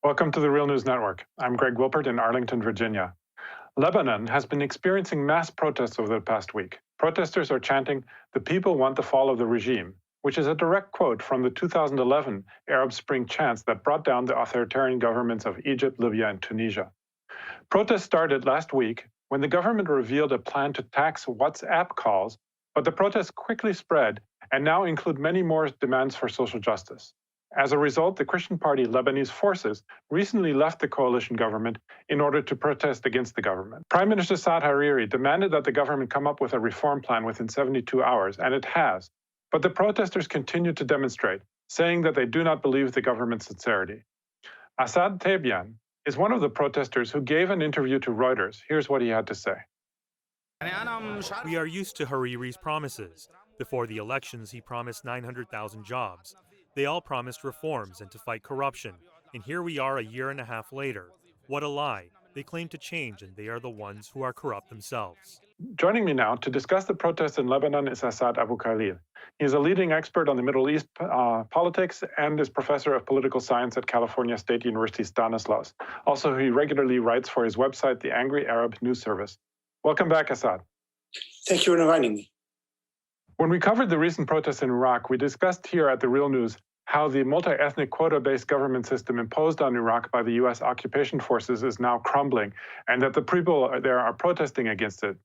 Welcome to the Real News Network. I'm Greg Wilpert in Arlington, Virginia. Lebanon has been experiencing mass protests over the past week. Protesters are chanting, "The people want the fall of the regime," which is a direct quote from the 2011 Arab Spring chants that brought down the authoritarian governments of Egypt, Libya, and Tunisia. Protests started last week when the government revealed a plan to tax WhatsApp calls, but the protests quickly spread and now include many more demands for social justice. As a result, the Christian party Lebanese Forces recently left the coalition government in order to protest against the government. Prime Minister Saad Hariri demanded that the government come up with a reform plan within 72 hours, and it has. But the protesters continue to demonstrate, saying that they do not believe the government's sincerity. Assad Tebyan is one of the protesters who gave an interview to Reuters. Here's what he had to say. We are used to Hariri's promises. Before the elections, he promised 900,000 jobs. They all promised reforms and to fight corruption. And here we are a year and a half later. What a lie. They claim to change, and they are the ones who are corrupt themselves. Joining me now to discuss the protests in Lebanon is Assad Abukhalil. He is a leading expert on the Middle East politics and is professor of political science at California State University Stanislaus. Also, he regularly writes for his website, the Angry Arab News Service. Welcome back, Assad. Thank you for inviting me. When we covered the recent protests in Iraq, we discussed here at the Real News how the multi-ethnic quota-based government system imposed on Iraq by the U.S. occupation forces is now crumbling, and that the people there are protesting against it.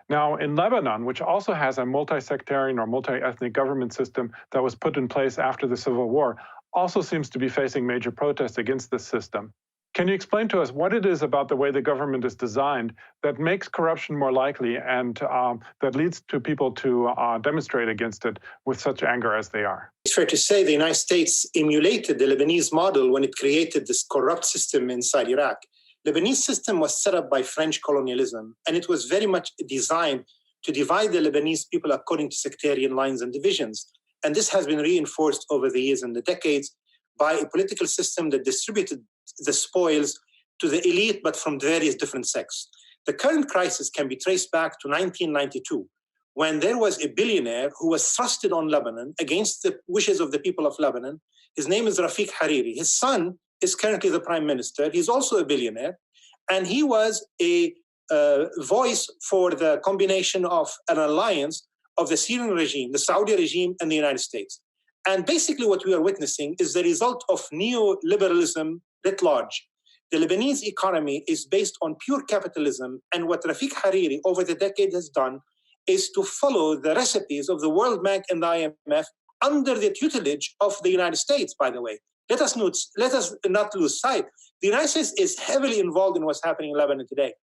Now, in Lebanon, which also has a multi-sectarian or multi-ethnic government system that was put in place after the Civil War, also seems to be facing major protests against this system. Can you explain to us what it is about the way the government is designed that makes corruption more likely and that leads to people to demonstrate against it with such anger as they are? It's fair to say the United States emulated the Lebanese model when it created this corrupt system inside Iraq. The Lebanese system was set up by French colonialism, and it was very much designed to divide the Lebanese people according to sectarian lines and divisions. And this has been reinforced over the years and the decades by a political system that distributed the spoils to the elite, but from various different sects. The current crisis can be traced back to 1992, when there was a billionaire who was thrusted on Lebanon against the wishes of the people of Lebanon. His name is Rafik Hariri. His son is currently the prime minister. He's also a billionaire, and he was a voice for the combination of an alliance of the Syrian regime, the Saudi regime, and the United States. And basically what we are witnessing is the result of neoliberalism writ large. The Lebanese economy is based on pure capitalism, and what Rafik Hariri over the decade has done is to follow the recipes of the World Bank and the IMF under the tutelage of the United States, by the way. Let us not lose sight. The United States is heavily involved in what's happening in Lebanon today.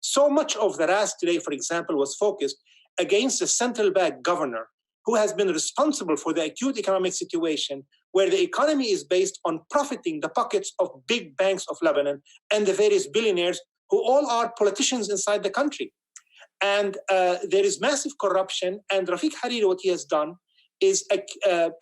So much of the wrath today, for example, was focused against the central bank governor who has been responsible for the acute economic situation where the economy is based on profiting the pockets of big banks of Lebanon and the various billionaires who all are politicians inside the country. And there is massive corruption, and Rafik Hariri, what he has done is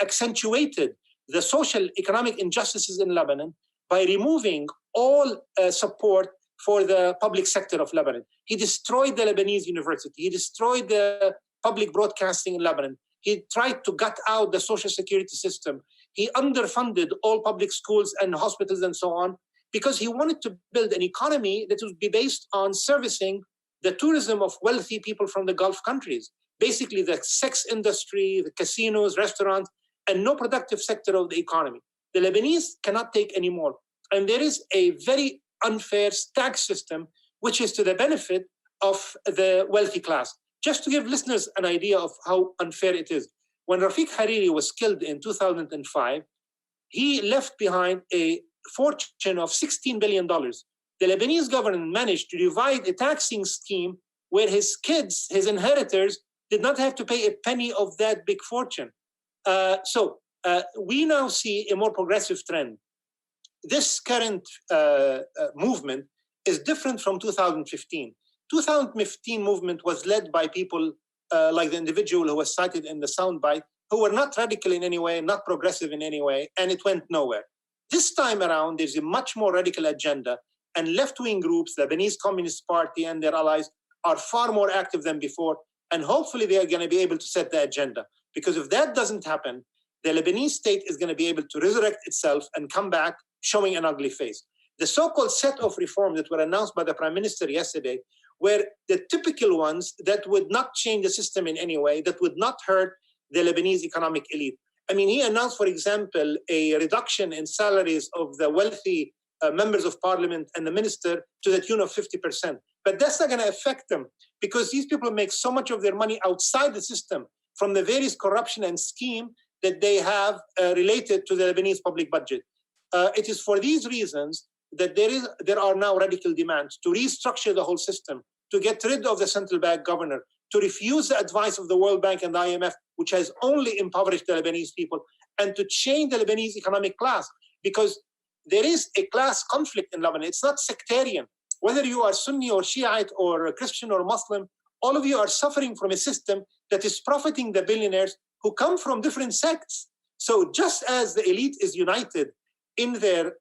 accentuated the social economic injustices in Lebanon by removing all support for the public sector of Lebanon. He destroyed the Lebanese university. He destroyed the public broadcasting in Lebanon. He tried to gut out the social security system. He underfunded all public schools and hospitals and so on, because he wanted to build an economy that would be based on servicing the tourism of wealthy people from the Gulf countries. Basically the sex industry, the casinos, restaurants, and no productive sector of the economy. The Lebanese cannot take anymore. And there is a very unfair tax system, which is to the benefit of the wealthy class. Just to give listeners an idea of how unfair it is, when Rafik Hariri was killed in 2005, he left behind a fortune of $16 billion. The Lebanese government managed to divide a taxing scheme where his kids, his inheritors, did not have to pay a penny of that big fortune. So we now see a more progressive trend. This current movement is different from 2015. 2015 movement was led by people like the individual who was cited in the soundbite, who were not radical in any way, not progressive in any way, and it went nowhere. This time around, there's a much more radical agenda, and left-wing groups, the Lebanese Communist Party and their allies, are far more active than before, and hopefully they are going to be able to set the agenda. Because if that doesn't happen, the Lebanese state is going to be able to resurrect itself and come back showing an ugly face. The so-called set of reforms that were announced by the Prime Minister yesterday were the typical ones that would not change the system in any way, that would not hurt the Lebanese economic elite. I mean, he announced, for example, a reduction in salaries of the wealthy members of parliament and the minister to the tune of 50%. But that's not going to affect them because these people make so much of their money outside the system from the various corruption and scheme that they have related to the Lebanese public budget. It is for these reasons that there are now radical demands to restructure the whole system, to get rid of the central bank governor, to refuse the advice of the World Bank and the IMF, which has only impoverished the Lebanese people, and to change the Lebanese economic class, because there is a class conflict in Lebanon. It's not sectarian. Whether you are Sunni or Shiite or Christian or Muslim, all of you are suffering from a system that is profiting the billionaires who come from different sects. So just as the elite is united in their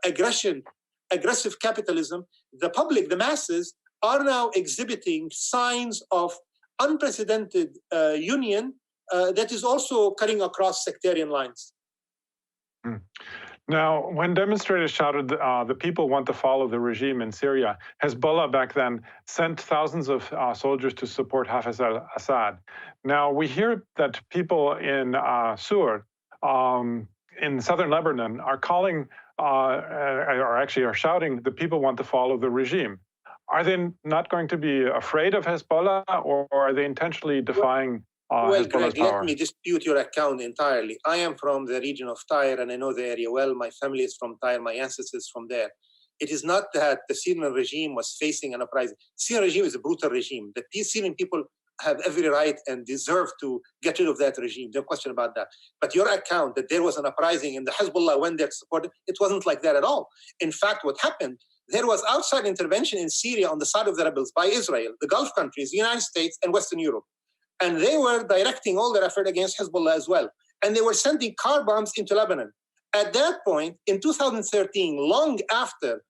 aggressive capitalism, the public, the masses, are now exhibiting signs of unprecedented union that is also cutting across sectarian lines. Now, when demonstrators shouted, the people want to follow the regime in Syria, Hezbollah back then sent thousands of soldiers to support Hafez al-Assad. Now, we hear that people in Sur, in southern Lebanon, are calling, or actually are shouting, the people want to follow the regime. Are they not going to be afraid of Hezbollah, or are they intentionally defying Hezbollah's Greg, power? let me dispute your account entirely. I am from the region of Tyre, and I know the area well. My family is from Tyre. My ancestors from there. It is not that the Syrian regime was facing an uprising. The Syrian regime is a brutal regime. The Syrian people have every right and deserve to get rid of that regime. No question about that. But your account that there was an uprising and the Hezbollah went there to support it, it wasn't like that at all. In fact, what happened, there was outside intervention in Syria on the side of the rebels by Israel, the Gulf countries, the United States, and Western Europe. And they were directing all their effort against Hezbollah as well. And they were sending car bombs into Lebanon. At that point, in 2013, long after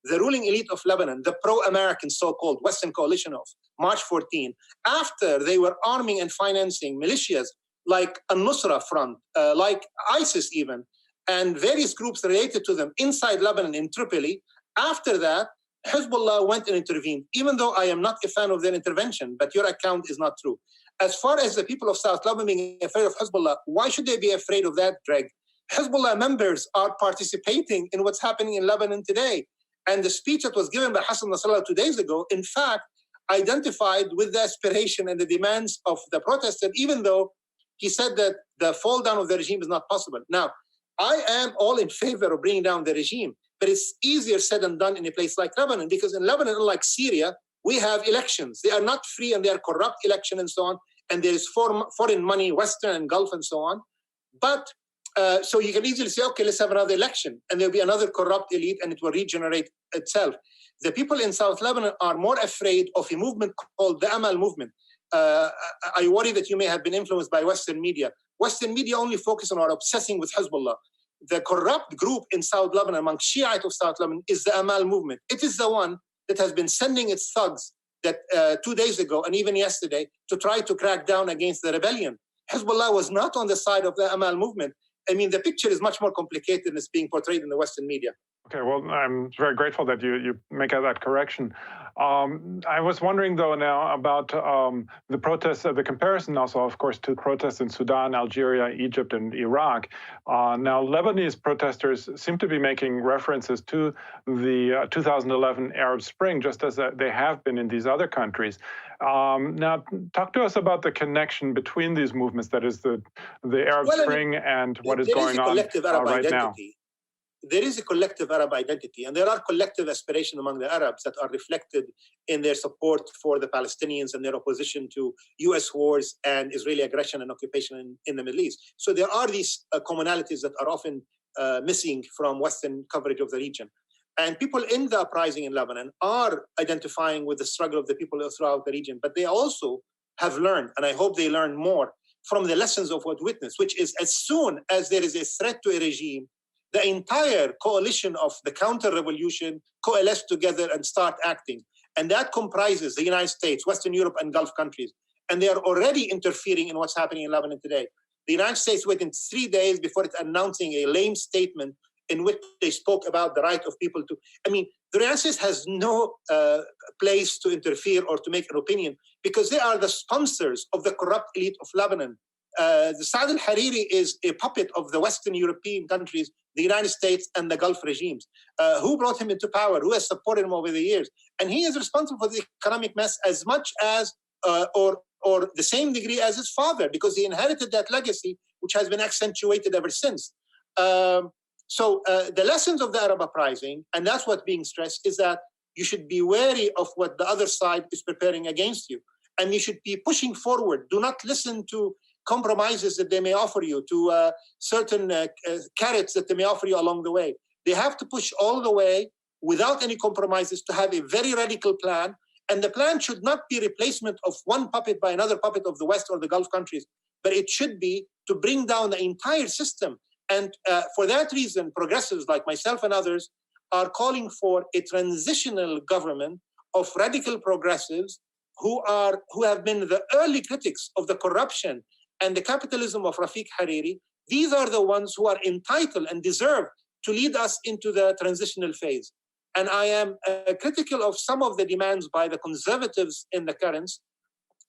the ruling elite of Lebanon, the pro-American so-called Western coalition of March 14, after they were arming and financing militias like Al-Nusra Front, like ISIS even, and various groups related to them inside Lebanon in Tripoli, after that, Hezbollah went and intervened, even though I am not a fan of their intervention, but your account is not true. As far as the people of South Lebanon being afraid of Hezbollah, why should they be afraid of that, Greg? Hezbollah members are participating in what's happening in Lebanon today. And the speech that was given by Hassan Nasrallah 2 days ago, in fact, identified with the aspiration and the demands of the protesters, even though he said that the fall down of the regime is not possible. Now, I am all in favor of bringing down the regime, but it's easier said than done in a place like Lebanon, because in Lebanon, unlike Syria, we have elections. They are not free and they are corrupt elections and so on. And there is foreign money, Western and Gulf and so on. But so you can easily say, okay, let's have another election. And there'll be another corrupt elite and it will regenerate itself. The people in South Lebanon are more afraid of a movement called the Amal movement. I worry that you may have been influenced by Western media. Western media only focus on or obsessing with Hezbollah. The corrupt group in South Lebanon, among Shiite of South Lebanon, is the Amal movement. It is the one that has been sending its thugs that 2 days ago and even yesterday to try to crack down against the rebellion. Hezbollah was not on the side of the Amal movement. I mean, the picture is much more complicated than it's being portrayed in the Western media. Okay, well, I'm very grateful that you make that correction. I was wondering, though, now about the protests, the comparison also, of course, to protests in Sudan, Algeria, Egypt, and Iraq. Now, Lebanese protesters seem to be making references to the 2011 Arab Spring, just as they have been in these other countries. Now, talk to us about the connection between these movements, that is the Arab Spring and what is going on right now. There is a collective Arab identity, and there are collective aspirations among the Arabs that are reflected in their support for the Palestinians and their opposition to U.S. wars and Israeli aggression and occupation in the Middle East. So there are these commonalities that are often missing from Western coverage of the region. And people in the uprising in Lebanon are identifying with the struggle of the people throughout the region, but they also have learned, and I hope they learn more, from the lessons of what witnessed, which is as soon as there is a threat to a regime, the entire coalition of the counter-revolution coalesce together and start acting. And that comprises the United States, Western Europe, and Gulf countries. And they are already interfering in what's happening in Lebanon today. The United States waited 3 days before it announcing a lame statement in which they spoke about the right of people to. I mean, the Renaissance has no place to interfere or to make an opinion because they are the sponsors of the corrupt elite of Lebanon. The Saad al-Hariri is a puppet of the Western European countries, the United States, and the Gulf regimes. Who brought him into power? Who has supported him over the years? And he is responsible for the economic mess as much as, or the same degree as his father, because he inherited that legacy, which has been accentuated ever since. So the lessons of the Arab uprising, and that's what's being stressed, is that you should be wary of what the other side is preparing against you. And you should be pushing forward. Do not listen to compromises that they may offer you, to certain carrots that they may offer you along the way. They have to push all the way without any compromises to have a very radical plan. And the plan should not be replacement of one puppet by another puppet of the West or the Gulf countries, but it should be to bring down the entire system. And for that reason, progressives like myself and others are calling for a transitional government of radical progressives who have been the early critics of the corruption and the capitalism of Rafiq Hariri. These are the ones who are entitled and deserve to lead us into the transitional phase. And I am critical of some of the demands by the conservatives in the currents,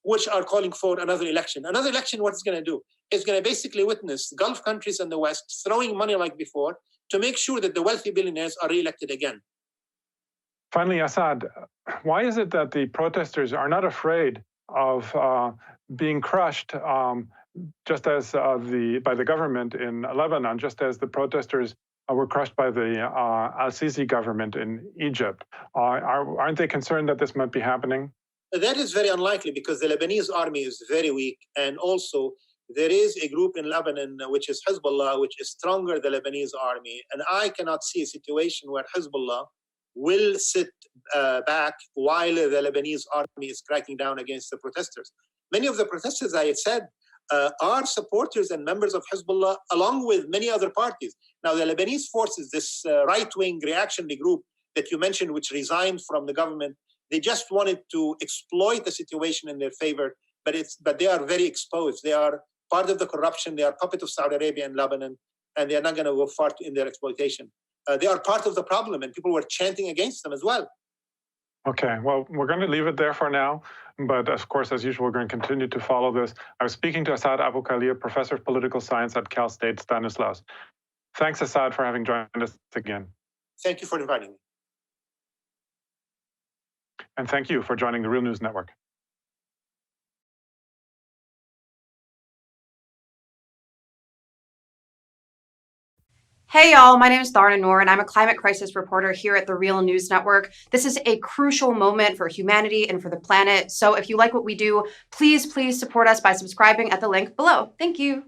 which are calling for another election. Another election, what it's going to do? It's going to basically witness Gulf countries and the West throwing money like before to make sure that the wealthy billionaires are re-elected again. Finally, Assad, why is it that the protesters are not afraid of being crushed just as by the government in Lebanon, just as the protesters were crushed by the al-Sisi government in Egypt? Aren't they concerned that this might be happening? That is very unlikely because the Lebanese army is very weak. And also there is a group in Lebanon, which is Hezbollah, which is stronger than the Lebanese army. And I cannot see a situation where Hezbollah will sit back while the Lebanese army is cracking down against the protesters. Many of the protesters, I said, are supporters and members of Hezbollah, along with many other parties. Now, the Lebanese forces, this right-wing reactionary group that you mentioned, which resigned from the government, they just wanted to exploit the situation in their favor, but they are very exposed. They are part of the corruption. They are puppet of Saudi Arabia and Lebanon, and they are not going to go far in their exploitation. They are part of the problem, and people were chanting against them as well. Okay, well, we're going to leave it there for now. But of course, as usual, we're going to continue to follow this. I was speaking to Assad Abukhalil, professor of political science at Cal State Stanislaus. Thanks, Assad, for having joined us again. Thank you for inviting me. And thank you for joining the Real News Network. Hey y'all, my name is Tharna Noor and I'm a climate crisis reporter here at the Real News Network. This is a crucial moment for humanity and for the planet. So if you like what we do, please support us by subscribing at the link below. Thank you.